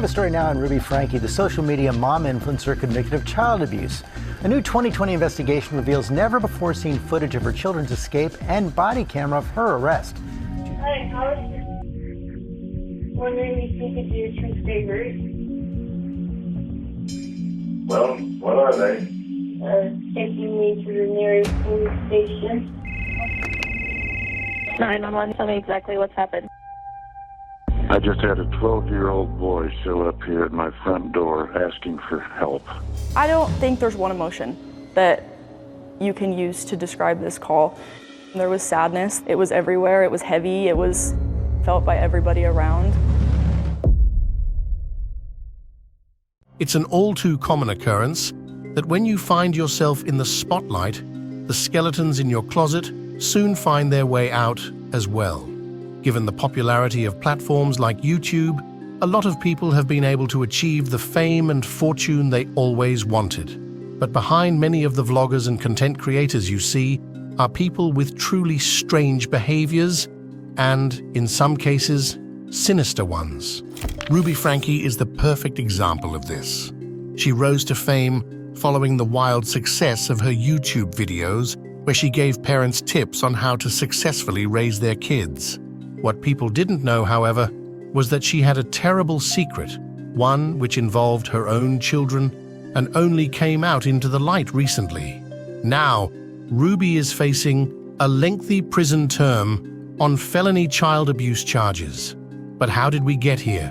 have a story now on Ruby Franke, the social media mom influencer convicted of child abuse. A new 2020 investigation reveals never-before-seen footage of her children's escape and body camera of her arrest. Hi, how are you? Wondering if you could do your two favors. Well, what are they? Taking me to the nearest police station. 911, tell me exactly what's happened. I just had a 12-year-old boy show up here at my front door asking for help. I don't think there's one emotion that you can use to describe this call. There was sadness. It was everywhere. It was heavy. It was felt by everybody around. It's an all-too-common occurrence that when you find yourself in the spotlight, the skeletons in your closet soon find their way out as well. Given the popularity of platforms like YouTube, a lot of people have been able to achieve the fame and fortune they always wanted. But behind many of the vloggers and content creators you see are people with truly strange behaviors and, in some cases, sinister ones. Ruby Franke is the perfect example of this. She rose to fame following the wild success of her YouTube videos, where she gave parents tips on how to successfully raise their kids. What people didn't know, however, was that she had a terrible secret, one which involved her own children and only came out into the light recently. Now, Ruby is facing a lengthy prison term on felony child abuse charges. But how did we get here?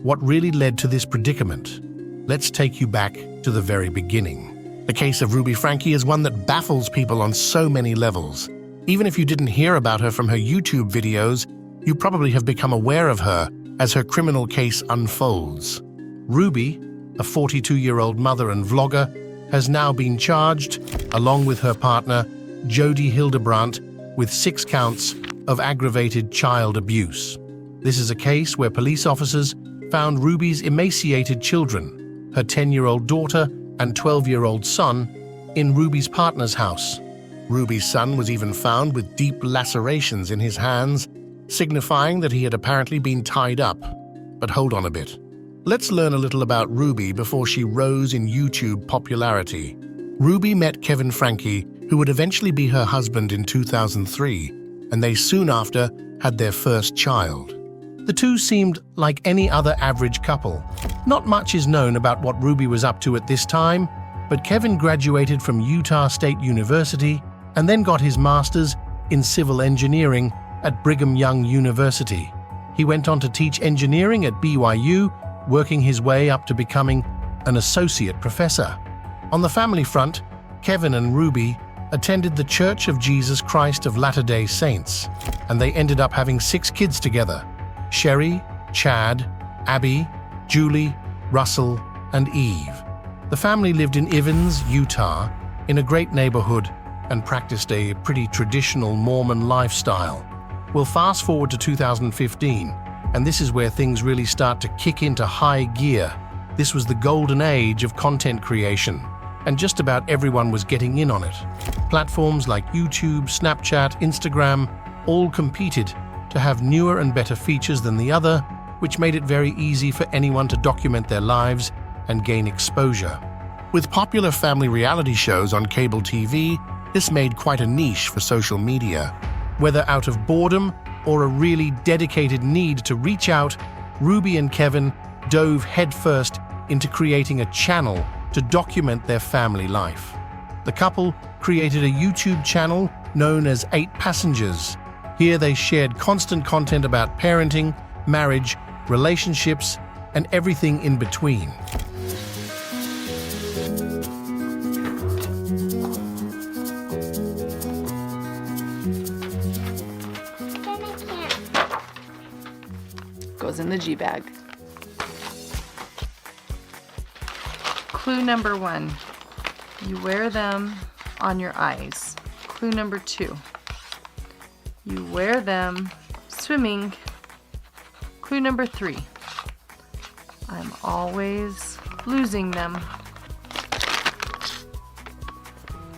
What really led to this predicament? Let's take you back to the very beginning. The case of Ruby Franke is one that baffles people on so many levels. Even if you didn't hear about her from her YouTube videos, you probably have become aware of her as her criminal case unfolds. Ruby, a 42-year-old mother and vlogger, has now been charged, along with her partner, Jody Hildebrandt, with 6 counts of aggravated child abuse. This is a case where police officers found Ruby's emaciated children, her 10-year-old daughter and 12-year-old son, in Ruby's partner's house. Ruby's son was even found with deep lacerations in his hands, signifying that he had apparently been tied up. But hold on a bit. Let's learn a little about Ruby before she rose in YouTube popularity. Ruby met Kevin Franke, who would eventually be her husband, in 2003, and they soon after had their first child. The two seemed like any other average couple. Not much is known about what Ruby was up to at this time, but Kevin graduated from Utah State University and then got his master's in civil engineering at Brigham Young University. He went on to teach engineering at BYU, working his way up to becoming an associate professor. On the family front, Kevin and Ruby attended the Church of Jesus Christ of Latter-day Saints, and they ended up having 6 kids together: Sherry, Chad, Abby, Julie, Russell, and Eve. The family lived in Evans, Utah, in a great neighborhood and practiced a pretty traditional Mormon lifestyle. We'll fast forward to 2015, and this is where things really start to kick into high gear. This was the golden age of content creation, and just about everyone was getting in on it. Platforms like YouTube, Snapchat, Instagram all competed to have newer and better features than the other, which made it very easy for anyone to document their lives and gain exposure. With popular family reality shows on cable TV, this made quite a niche for social media. Whether out of boredom or a really dedicated need to reach out, Ruby and Kevin dove headfirst into creating a channel to document their family life. The couple created a YouTube channel known as 8 Passengers. Here they shared constant content about parenting, marriage, relationships, and everything in between. Goes in the G-bag. Clue number 1, you wear them on your eyes. Clue number 2, you wear them swimming. Clue number 3, I'm always losing them.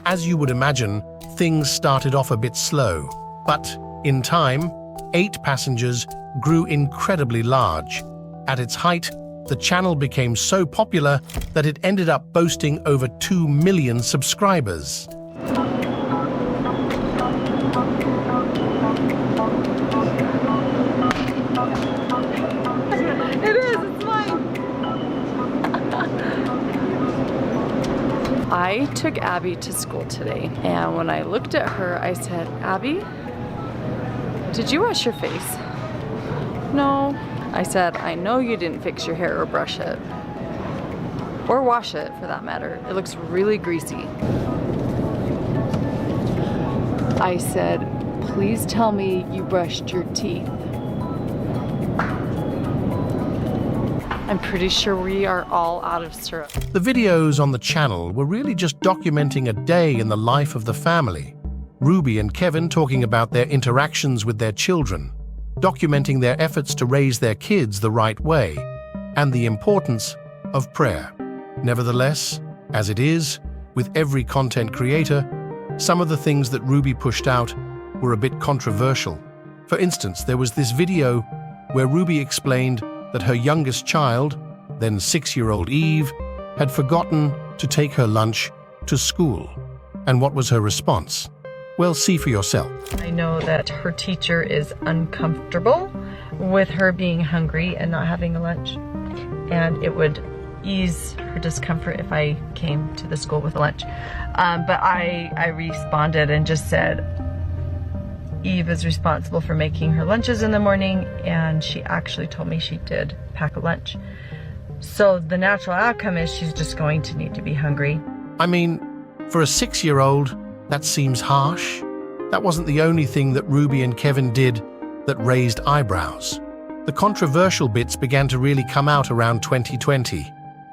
As you would imagine, things started off a bit slow, but in time, 8 Passengers grew incredibly large. At its height, the channel became so popular that it ended up boasting over 2 million subscribers. I took Abby to school today, and when I looked at her, I said, "Abby, did you wash your face?" "No." I said, "I know you didn't fix your hair or brush it. Or wash it, for that matter. It looks really greasy." I said, "Please tell me you brushed your teeth." I'm pretty sure we are all out of syrup. The videos on the channel were really just documenting a day in the life of the family. Ruby and Kevin talking about their interactions with their children, documenting their efforts to raise their kids the right way, and the importance of prayer. Nevertheless, as it is with every content creator, some of the things that Ruby pushed out were a bit controversial. For instance, there was this video where Ruby explained that her youngest child, then 6-year-old Eve, had forgotten to take her lunch to school. And what was her response? Well, see for yourself. I know that her teacher is uncomfortable with her being hungry and not having a lunch, and it would ease her discomfort if I came to the school with a lunch. But I responded and just said, Eve is responsible for making her lunches in the morning, and she actually told me she did pack a lunch. So the natural outcome is she's just going to need to be hungry. I mean, for a 6-year-old, that seems harsh. That wasn't the only thing that Ruby and Kevin did that raised eyebrows. The controversial bits began to really come out around 2020,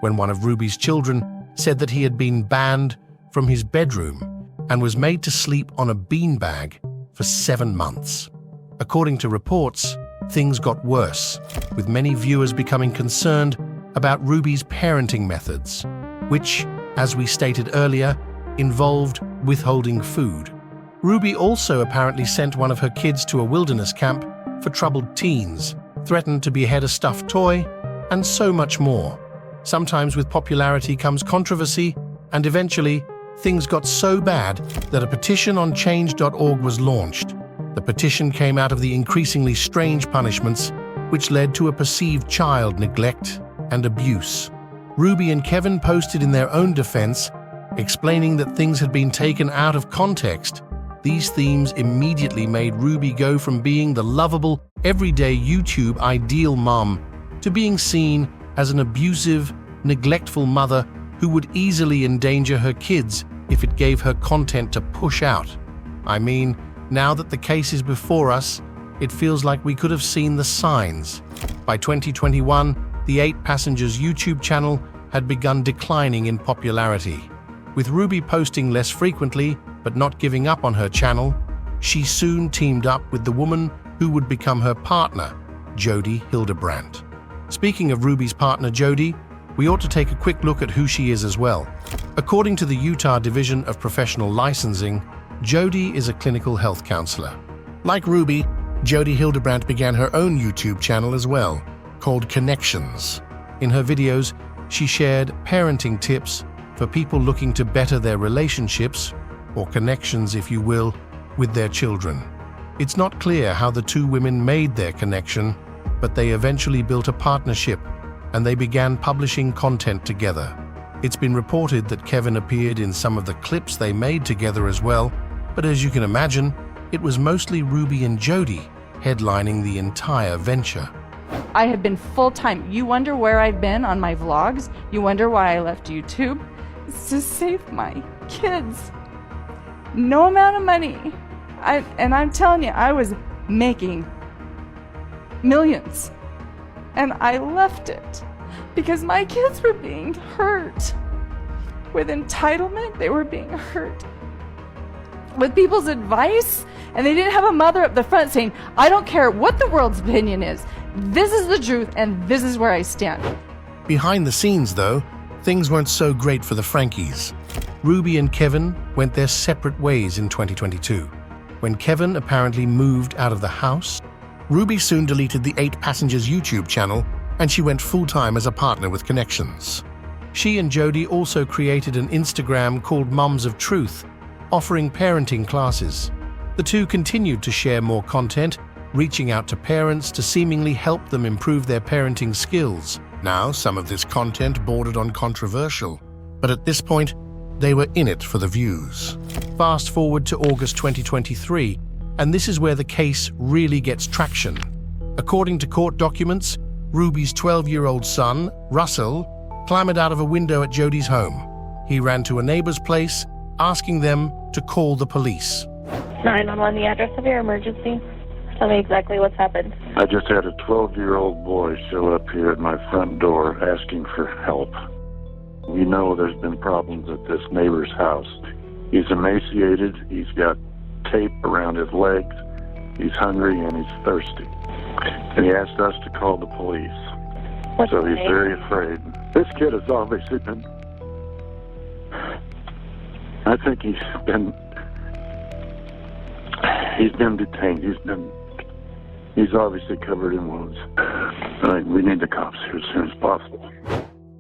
when one of Ruby's children said that he had been banned from his bedroom and was made to sleep on a beanbag for 7 months. According to reports, things got worse, with many viewers becoming concerned about Ruby's parenting methods, which, as we stated earlier, involved withholding food. Ruby also apparently sent one of her kids to a wilderness camp for troubled teens, threatened to behead a stuffed toy, and so much more. Sometimes with popularity comes controversy, and eventually, things got so bad that a petition on change.org was launched. The petition came out of the increasingly strange punishments, which led to a perceived child neglect and abuse. Ruby and Kevin posted in their own defense, explaining that things had been taken out of context. These themes immediately made Ruby go from being the lovable, everyday YouTube ideal mom to being seen as an abusive, neglectful mother who would easily endanger her kids if it gave her content to push out. I mean, now that the case is before us, it feels like we could have seen the signs. By 2021, the 8 Passengers YouTube channel had begun declining in popularity. With Ruby posting less frequently, but not giving up on her channel, she soon teamed up with the woman who would become her partner, Jody Hildebrandt. Speaking of Ruby's partner, Jody, we ought to take a quick look at who she is as well. According to the Utah Division of Professional Licensing, Jody is a clinical health counselor. Like Ruby, Jody Hildebrandt began her own YouTube channel as well, called Connections. In her videos, she shared parenting tips for people looking to better their relationships, or connections if you will, with their children. It's not clear how the two women made their connection, but they eventually built a partnership and they began publishing content together. It's been reported that Kevin appeared in some of the clips they made together as well, but as you can imagine, it was mostly Ruby and Jody headlining the entire venture. I have been full-time. You wonder where I've been on my vlogs? You wonder why I left YouTube? It's to save my kids. No amount of money. And I'm telling you, I was making millions. And I left it because my kids were being hurt. With entitlement, they were being hurt. With people's advice, and they didn't have a mother up the front saying, I don't care what the world's opinion is. This is the truth, and this is where I stand. Behind the scenes, though, things weren't so great for the Frankes. Ruby and Kevin went their separate ways in 2022. When Kevin apparently moved out of the house, Ruby soon deleted the 8 Passengers YouTube channel and she went full-time as a partner with connections. She and Jody also created an Instagram called Mums of Truth, offering parenting classes. The two continued to share more content, reaching out to parents to seemingly help them improve their parenting skills. Now, some of this content bordered on controversial, but at this point, they were in it for the views. Fast forward to August 2023, and this is where the case really gets traction. According to court documents, Ruby's 12-year-old son, Russell, clambered out of a window at Jody's home. He ran to a neighbor's place, asking them to call the police. 911, the address of your emergency. Tell me exactly what's happened. I just had a 12-year-old boy show up here at my front door asking for help. We know there's been problems at this neighbor's house. He's emaciated, he's got tape around his legs, he's hungry, and he's thirsty. And he asked us to call the police. What's So his he's name? very afraid. This kid has obviously been... I think he's been detained. He's obviously covered in wounds. We need the cops here as soon as possible.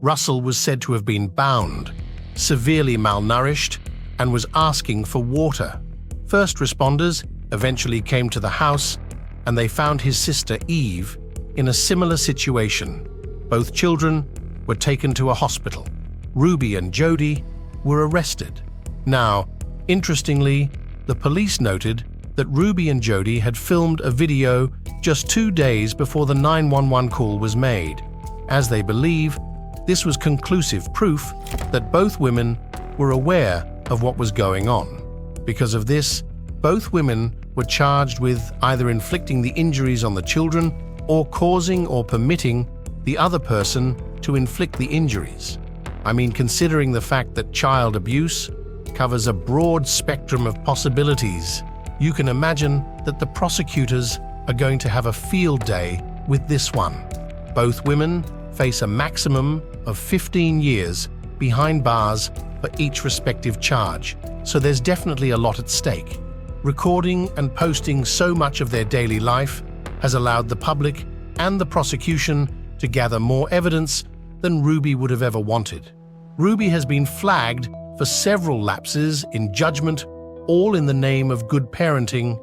Russell was said to have been bound, severely malnourished, and was asking for water. First responders eventually came to the house, and they found his sister Eve in a similar situation. Both children were taken to a hospital. Ruby and Jody were arrested. Now, interestingly, the police noted that Ruby and Jody had filmed a video just 2 days before the 911 call was made, as they believe this was conclusive proof that both women were aware of what was going on. Because of this, both women were charged with either inflicting the injuries on the children or causing or permitting the other person to inflict the injuries. I mean, considering the fact that child abuse covers a broad spectrum of possibilities, you can imagine that the prosecutors are going to have a field day with this one. Both women face a maximum of 15 years behind bars for each respective charge, so there's definitely a lot at stake. Recording and posting so much of their daily life has allowed the public and the prosecution to gather more evidence than Ruby would have ever wanted. Ruby has been flagged for several lapses in judgment, all in the name of good parenting,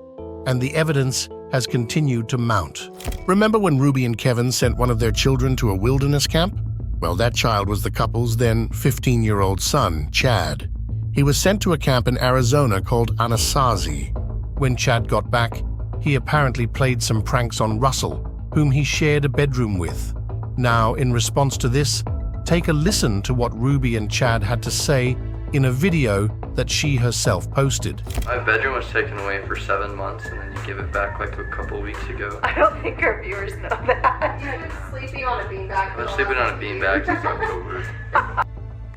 and the evidence has continued to mount. Remember when Ruby and Kevin sent one of their children to a wilderness camp? Well, that child was the couple's then 15-year-old son, Chad. He was sent to a camp in Arizona called Anasazi. When Chad got back, he apparently played some pranks on Russell, whom he shared a bedroom with. Now, in response to this, take a listen to what Ruby and Chad had to say in a video that she herself posted. My bedroom was taken away for 7 months, and then you give it back like a couple weeks ago. I don't think our viewers know that. He was sleeping on a beanbag. I was sleeping on a beanbag since October.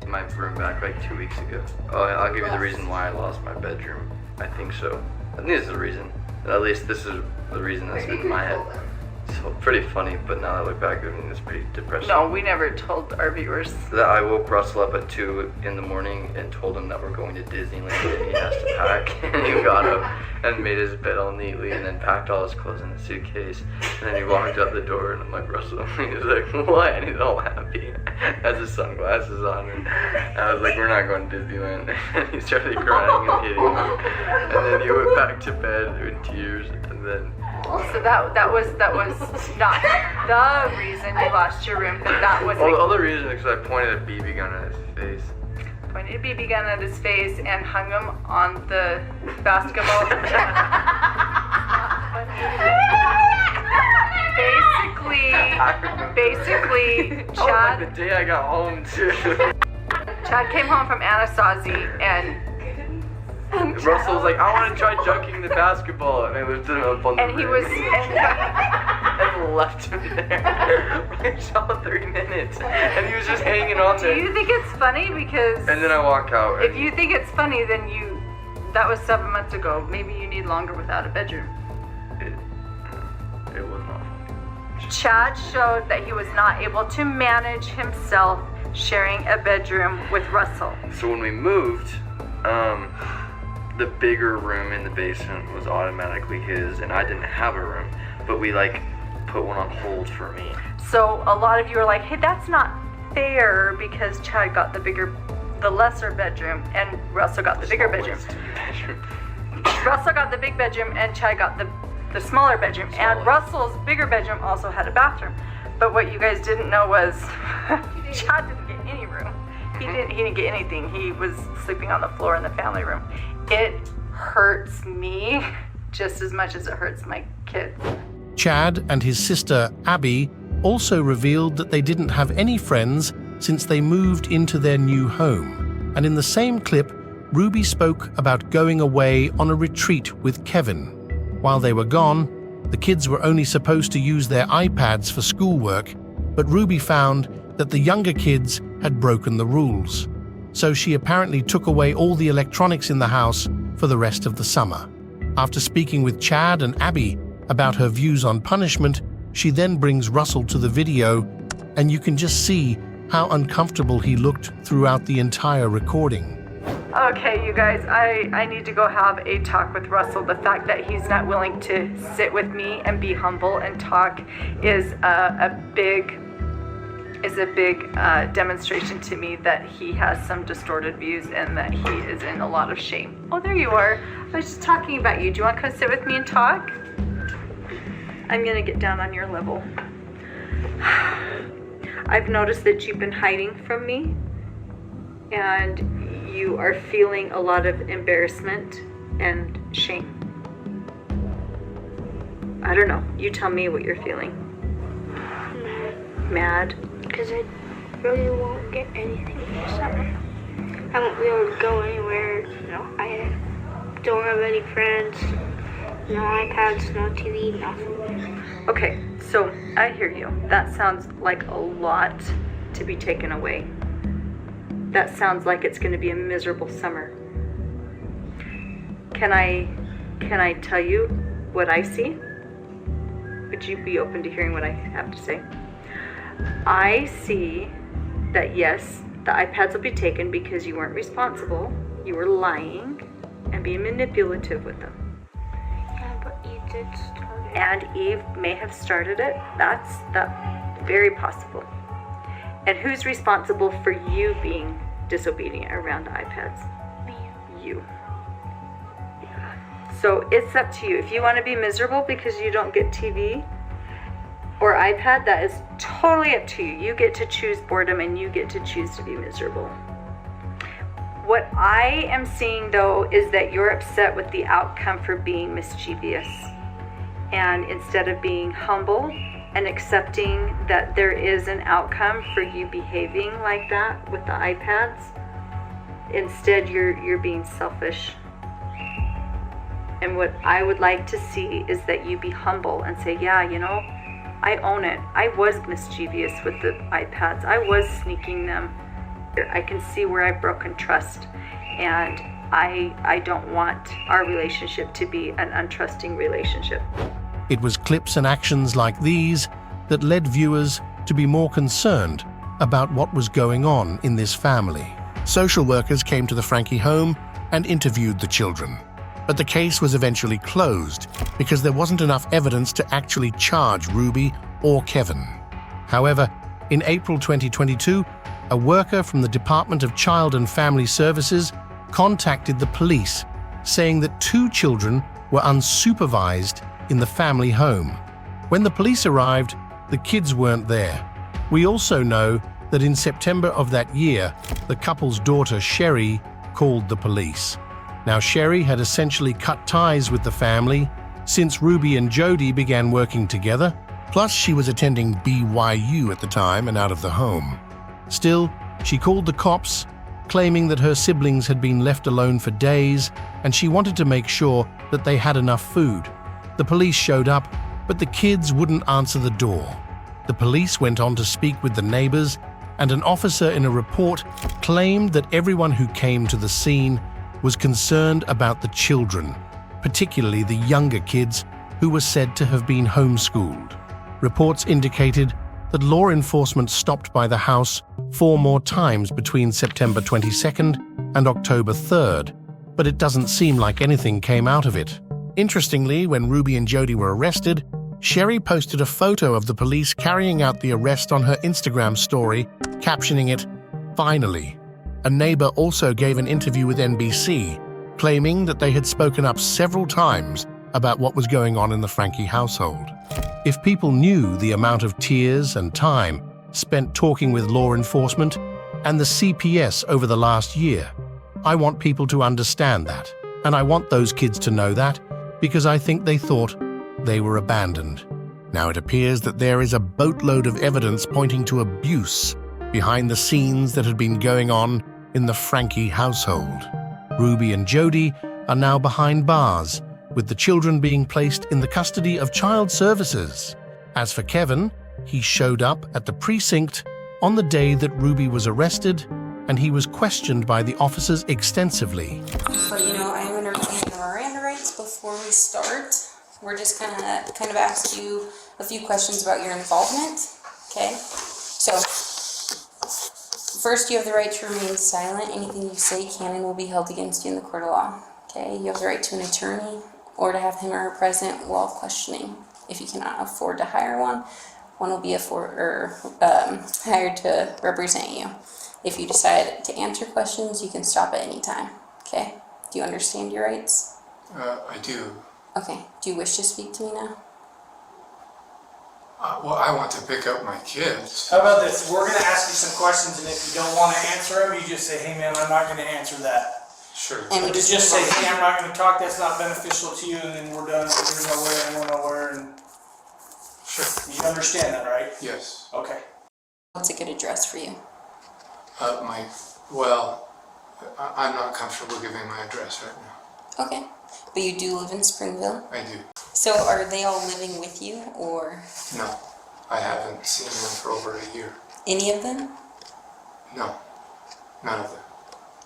My room back like 2 weeks ago. Oh, I'll give you the reason why I lost my bedroom. I think so. I think this is the reason. At least this is the reason that's been in my head. So pretty funny, but now that I look back, I mean, it's pretty depressing. No, we never told our viewers. That I woke Russell up at 2 in the morning and told him that we're going to Disneyland and he has to pack. And he got up and made his bed all neatly and then packed all his clothes in a suitcase. And then he walked out the door and I'm like, Russell, and he's like, what? And he's all happy. Has his sunglasses on. And I was like, we're not going to Disneyland. And he started crying and hitting me. And then he went back to bed in tears and then... So that was not the reason you lost your room, but that was the other reason is because I pointed a BB gun at his face. Pointed a BB gun at his face and hung him on the basketball. basically, Chad. The day I got home too. Chad came home from Anasazi and. Russell was like, I want to try dunking the basketball, and I lifted him up on the rim. And left him there. We saw 3 minutes, and he was just hanging on there. Do you think it's funny? Because and then I walk out. If you think it's funny, then that was 7 months ago. Maybe you need longer without a bedroom. It was not funny. Chad showed that he was not able to manage himself sharing a bedroom with Russell. So when we moved, the bigger room in the basement was automatically his, and I didn't have a room, but we put one on hold for me. So a lot of you are like, hey, that's not fair because Chad got the lesser bedroom and Russell got the bigger bedroom. Russell got the big bedroom and Chad got the smaller bedroom. And Russell's bigger bedroom also had a bathroom. But what you guys didn't know was Chad didn't get any room. He didn't get anything. He was sleeping on the floor in the family room. It hurts me just as much as it hurts my kids. Chad and his sister, Abby, also revealed that they didn't have any friends since they moved into their new home. And in the same clip, Ruby spoke about going away on a retreat with Kevin. While they were gone, the kids were only supposed to use their iPads for schoolwork, but Ruby found that the younger kids had broken the rules. So she apparently took away all the electronics in the house for the rest of the summer. After speaking with Chad and Abby about her views on punishment, she then brings Russell to the video, and you can just see how uncomfortable he looked throughout the entire recording. Okay, you guys, I need to go have a talk with Russell. The fact that he's not willing to sit with me and be humble and talk is a big demonstration to me that he has some distorted views and that he is in a lot of shame. Oh, there you are. I was just talking about you. Do you want to come sit with me and talk? I'm going to get down on your level. I've noticed that you've been hiding from me and you are feeling a lot of embarrassment and shame. I don't know. You tell me what you're feeling. Mad? Because I really won't get anything this summer. I won't be able to go anywhere. I don't have any friends. No iPads, no TV, nothing. Okay, so I hear you. That sounds like a lot to be taken away. That sounds like it's going to be a miserable summer. Can I tell you what I see? Would you be open to hearing what I have to say? I see that yes, the iPads will be taken because you weren't responsible. You were lying and being manipulative with them. Yeah, but you did start it. And Eve may have started it. That's very possible. And who's responsible for you being disobedient around the iPads? Me. You. So it's up to you. If you want to be miserable because you don't get TV or iPad, that is totally up to you. You get to choose boredom and you get to choose to be miserable. What I am seeing though is that you're upset with the outcome for being mischievous. And instead of being humble and accepting that there is an outcome for you behaving like that with the iPads, instead you're being selfish. And what I would like to see is that you be humble and say, yeah, I own it. I was mischievous with the iPads. I was sneaking them. I can see where I've broken trust. And I don't want our relationship to be an untrusting relationship. It was clips and actions like these that led viewers to be more concerned about what was going on in this family. Social workers came to the Franke home and interviewed the children. But the case was eventually closed because there wasn't enough evidence to actually charge Ruby or Kevin. However, in April 2022, a worker from the Department of Child and Family Services contacted the police, saying that 2 children were unsupervised in the family home. When the police arrived, the kids weren't there. We also know that in September of that year, the couple's daughter, Sherry, called the police. Now, Sherry had essentially cut ties with the family since Ruby and Jody began working together, plus she was attending BYU at the time and out of the home. Still, she called the cops, claiming that her siblings had been left alone for days and she wanted to make sure that they had enough food. The police showed up, but the kids wouldn't answer the door. The police went on to speak with the neighbors, and an officer in a report claimed that everyone who came to the scene was concerned about the children, particularly the younger kids who were said to have been homeschooled. Reports indicated that law enforcement stopped by the house 4 more times between September 22nd and October 3rd, but it doesn't seem like anything came out of it. Interestingly, when Ruby and Jody were arrested, Sherry posted a photo of the police carrying out the arrest on her Instagram story, captioning it, "Finally." A neighbor also gave an interview with NBC, claiming that they had spoken up several times about what was going on in the Franke household. If people knew the amount of tears and time spent talking with law enforcement and the CPS over the last year, I want people to understand that, and I want those kids to know that, because I think they thought they were abandoned. Now it appears that there is a boatload of evidence pointing to abuse behind the scenes that had been going on in the Franke household. Ruby and Jody are now behind bars, with the children being placed in the custody of child services. As for Kevin, he showed up at the precinct on the day that Ruby was arrested, and he was questioned by the officers extensively. But I'm going to read the Miranda rights before we start. We're just going to kind of ask you a few questions about your involvement, okay? So, first you have the right to remain silent. Anything you say can and will be held against you in the court of law, okay? You have the right to an attorney or to have him or her present while questioning. If you cannot afford to hire one will be hired to represent you. If you decide to answer questions, you can stop at any time, okay? Do you understand your rights? I do. Okay. Do you wish to speak to me now? Well, I want to pick up my kids. How about this? We're going to ask you some questions, and if you don't want to answer them, you just say, "Hey man, I'm not going to answer that." Sure. And just say, "Hey, I'm not going to talk. That's not beneficial to you," and then we're done. There's nowhere, and we're nowhere. And sure. You understand that, right? Yes. Okay. What's a good address for you? I'm not comfortable giving my address right now. Okay. But you do live in Springville? I do. So are they all living with you, or? No. I haven't seen them for over a year. Any of them? No. None of them.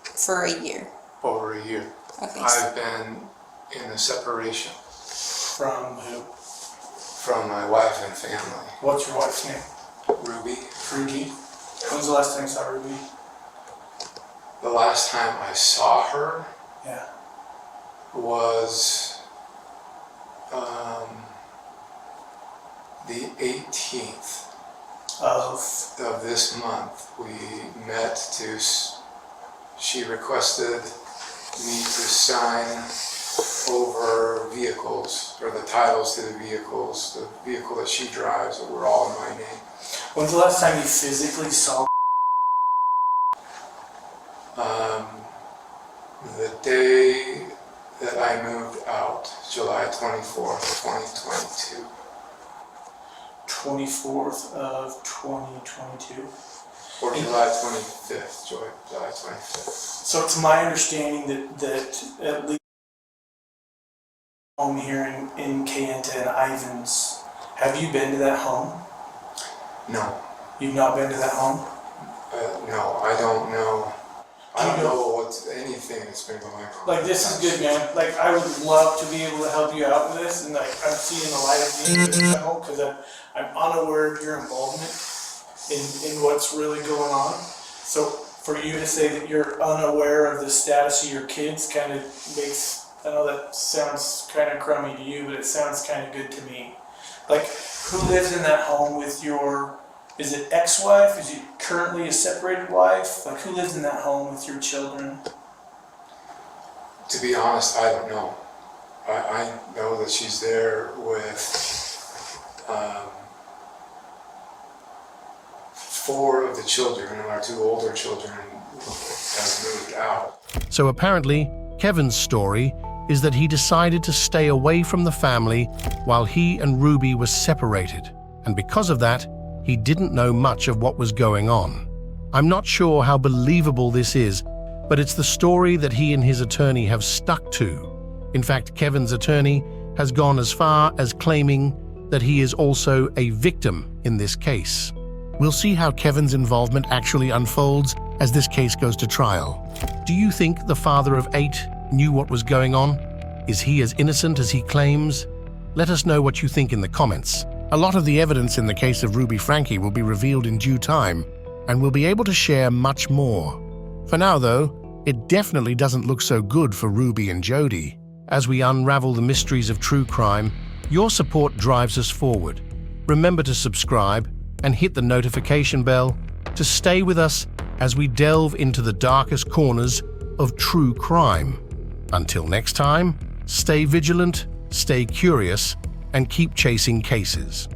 For a year? Over a year. Okay. I've been in a separation. From who? From my wife and family. What's your wife's name? Ruby. Franke. When's the last time you saw Ruby? The last time I saw her was the 18th of this month. We met she requested me to sign over vehicles, or the titles to the vehicles, the vehicle that she drives, that were all in my name. When's the last time you physically saw? The day that I moved out, July 24th, 2022. 24th of 2022? Or July 25th, July 25th. So it's my understanding that at least home here in Kayenta and Ivans, have you been to that home? No. You've not been to that home? No, I don't know. I don't know anything that's been going on. Like, this is good, man. Like, I would love to be able to help you out with this, and like, I'm seeing the light of being in that home because I'm unaware of your involvement in what's really going on. So for you to say that you're unaware of the status of your kids kind of makes, I know that sounds kind of crummy to you, but it sounds kind of good to me. Like, who lives in that home with your, is it ex-wife? Is it currently a separated wife? Like, who lives in that home with your children? To be honest, I don't know. I know that she's there with 4 of the children, and our 2 older children have moved out. So apparently, Kevin's story is that he decided to stay away from the family while he and Ruby were separated, and because of that, he didn't know much of what was going on. I'm not sure how believable this is, but it's the story that he and his attorney have stuck to. In fact, Kevin's attorney has gone as far as claiming that he is also a victim in this case. We'll see how Kevin's involvement actually unfolds as this case goes to trial. Do you think the father of 8 knew what was going on? Is he as innocent as he claims? Let us know what you think in the comments. A lot of the evidence in the case of Ruby Franke will be revealed in due time, and we'll be able to share much more. For now, though, it definitely doesn't look so good for Ruby and Jody. As we unravel the mysteries of true crime, Your support drives us forward. Remember to subscribe and hit the notification bell to stay with us as we delve into the darkest corners of true crime. Until next time, stay vigilant, stay curious, and keep chasing cases.